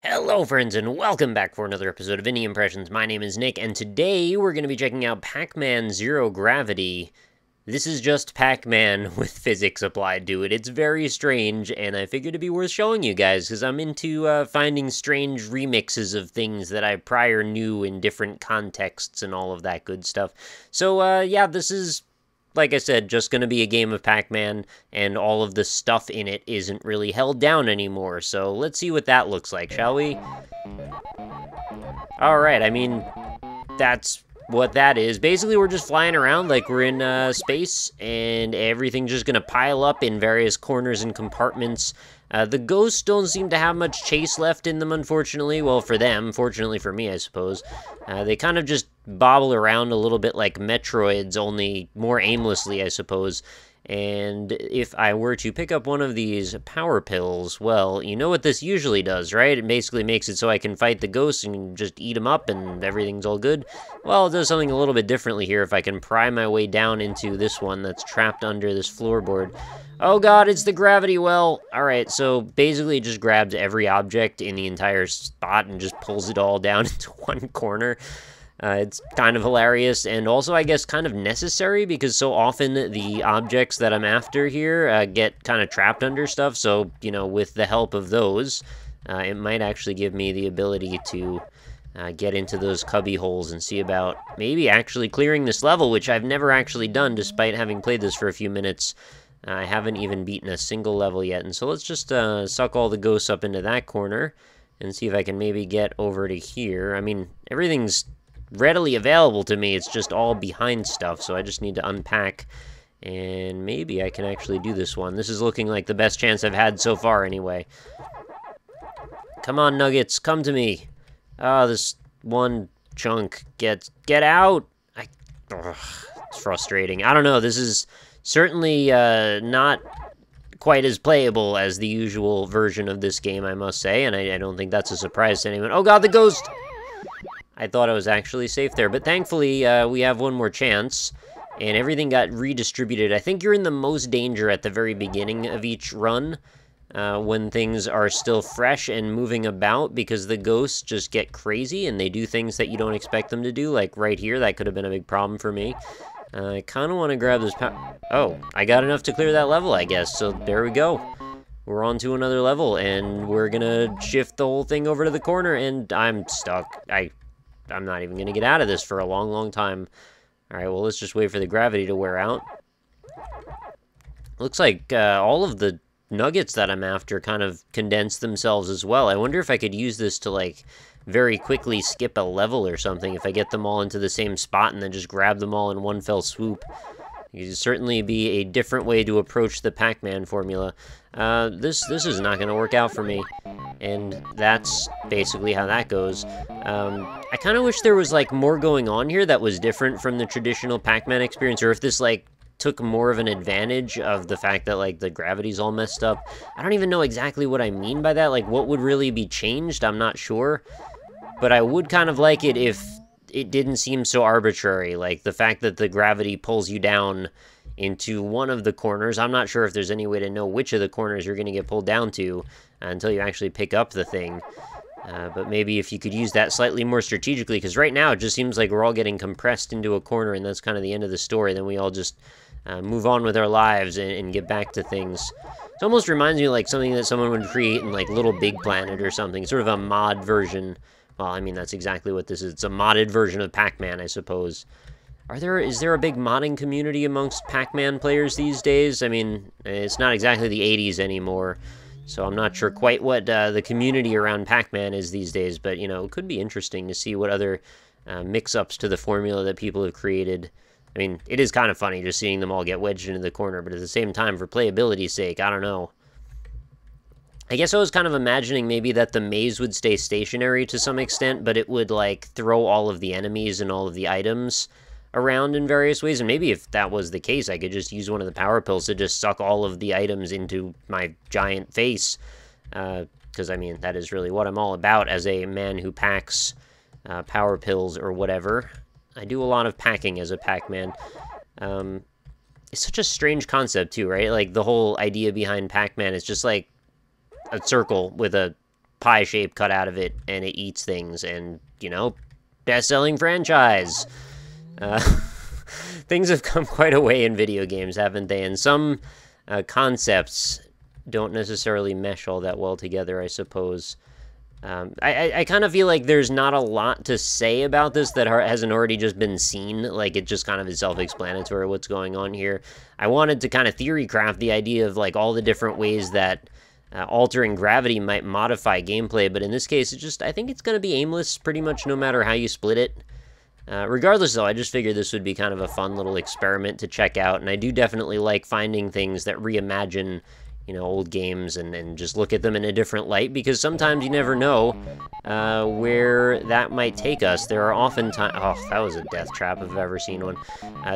Hello friends and welcome back for another episode of Indie Impressions. My name is Nick and today we're going to be checking out Pac-Man Zero Gravity. This is just Pac-Man with physics applied to it. It's very strange and I figured it'd be worth showing you guys because I'm into finding strange remixes of things that I prior knew in different contexts and all of that good stuff. So yeah, this is, like I said, just going to be a game of Pac-Man, and all of the stuff in it isn't really held down anymore, so let's see what that looks like, shall we? Alright, I mean, that's what that is. Basically, we're just flying around like we're in space, and everything's just going to pile up in various corners and compartments. The ghosts don't seem to have much chase left in them, unfortunately. Well, for them. Fortunately for me, I suppose. They kind of just bobble around a little bit like Metroids, only more aimlessly, I suppose. And if I were to pick up one of these power pills, well, you know what this usually does, right? It basically makes it so I can fight the ghosts and just eat them up and everything's all good. Well, it does something a little bit differently here if I can pry my way down into this one that's trapped under this floorboard. Oh god, it's the gravity well. Alright, so basically it just grabs every object in the entire spot and just pulls it all down into one corner. It's kind of hilarious, and also, I guess, kind of necessary, because so often the objects that I'm after here get kind of trapped under stuff, so, you know, with the help of those, it might actually give me the ability to get into those cubby holes and see about maybe actually clearing this level, which I've never actually done, despite having played this for a few minutes. I haven't even beaten a single level yet, and so let's just suck all the ghosts up into that corner, and see if I can maybe get over to here. I mean, everything's readily available to me, it's just all behind stuff, so I just need to unpack, and maybe I can actually do this one. This is looking like the best chance I've had so far, anyway. Come on, Nuggets, come to me. Ah, this one chunk, get out! Ugh, it's frustrating. I don't know, this is certainly not quite as playable as the usual version of this game, I must say, and I don't think that's a surprise to anyone. Oh god, the ghost! I thought I was actually safe there, but thankfully we have one more chance, and everything got redistributed. I think you're in the most danger at the very beginning of each run, when things are still fresh and moving about, because the ghosts just get crazy, and they do things that you don't expect them to do, like right here. That could have been a big problem for me. I kind of want to grab this Oh, I got enough to clear that level, I guess, so there we go. We're on to another level, and we're gonna shift the whole thing over to the corner, and I'm stuck. I'm not even going to get out of this for a long, long time. Alright, well, let's just wait for the gravity to wear out. Looks like all of the nuggets that I'm after kind of condensed themselves as well. I wonder if I could use this to, like, very quickly skip a level or something, if I get them all into the same spot and then just grab them all in one fell swoop. It could certainly be a different way to approach the Pac-Man formula. This is not going to work out for me. And that's basically how that goes. I kind of wish there was, like, more going on here that was different from the traditional Pac-Man experience, or if this, like, took more of an advantage of the fact that, like, the gravity's all messed up. I don't even know exactly what I mean by that. Like, what would really be changed? I'm not sure. But I would kind of like it if it didn't seem so arbitrary, like the fact that the gravity pulls you down into one of the corners. I'm not sure if there's any way to know which of the corners you're going to get pulled down to until you actually pick up the thing. But maybe if you could use that slightly more strategically, because right now it just seems like we're all getting compressed into a corner, and that's kind of the end of the story. Then we all just move on with our lives and get back to things. It almost reminds me of like something that someone would create in like Little Big Planet or something, sort of a mod version. Well, I mean, that's exactly what this is. It's a modded version of Pac-Man, I suppose. Is there a big modding community amongst Pac-Man players these days? I mean, it's not exactly the 80s anymore, so I'm not sure quite what the community around Pac-Man is these days, but, you know, it could be interesting to see what other mix-ups to the formula that people have created. I mean, it is kind of funny just seeing them all get wedged into the corner, but at the same time, for playability's sake, I don't know. I guess I was kind of imagining maybe that the maze would stay stationary to some extent, but it would, like, throw all of the enemies and all of the items around in various ways, and maybe if that was the case, I could just use one of the power pills to just suck all of the items into my giant face, because, I mean, that is really what I'm all about as a man who packs power pills or whatever. I do a lot of packing as a Pac-Man. It's such a strange concept, too, right? Like, the whole idea behind Pac-Man is just, like, a circle with a pie shape cut out of it, and it eats things, and, you know, best-selling franchise. Things have come quite a way in video games, haven't they? And some concepts don't necessarily mesh all that well together, I suppose. I kind of feel like there's not a lot to say about this that hasn't already just been seen. Like, it just kind of is self-explanatory what's going on here. I wanted to kind of theory craft the idea of, like, all the different ways that altering gravity might modify gameplay, but in this case, I think it's going to be aimless pretty much no matter how you split it. Regardless, though, I just figured this would be kind of a fun little experiment to check out, and I do definitely like finding things that reimagine, you know, old games and just look at them in a different light, because sometimes you never know where that might take us. There are often times... Oh, that was a death trap if I've ever seen one.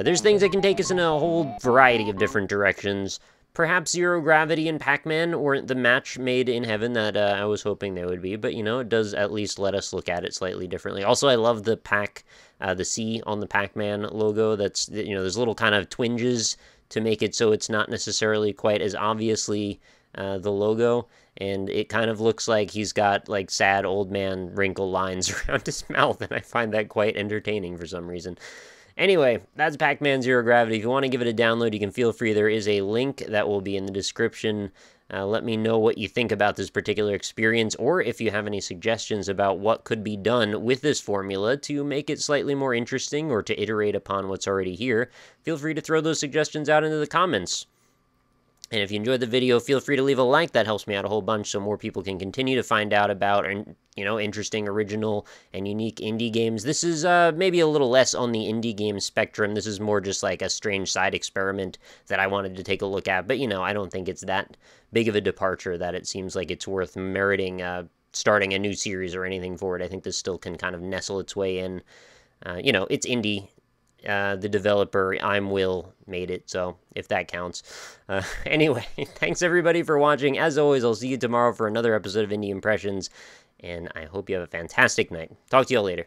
There's things that can take us in a whole variety of different directions. Perhaps Zero Gravity and Pac-Man weren't the match made in heaven that I was hoping they would be, but, you know, it does at least let us look at it slightly differently. Also, I love the the C on the Pac-Man logo. That's, you know, there's little kind of twinges to make it so it's not necessarily quite as obviously the logo, and it kind of looks like he's got, like, sad old man wrinkle lines around his mouth, and I find that quite entertaining for some reason. Anyway, that's Pac-Man Zero Gravity. If you want to give it a download, you can feel free. There is a link that will be in the description. Let me know what you think about this particular experience, or if you have any suggestions about what could be done with this formula to make it slightly more interesting or to iterate upon what's already here. Feel free to throw those suggestions out into the comments. And if you enjoyed the video, feel free to leave a like. That helps me out a whole bunch so more people can continue to find out about, you know, interesting, original, and unique indie games. This is maybe a little less on the indie game spectrum. This is more just like a strange side experiment that I wanted to take a look at. But, you know, I don't think it's that big of a departure that it seems like it's worth meriting starting a new series or anything for it. I think this still can kind of nestle its way in. You know, it's indie. The developer, Imwill, made it, so if that counts. Anyway, thanks everybody for watching. As always, I'll see you tomorrow for another episode of Indie Impressions, and I hope you have a fantastic night. Talk to you all later.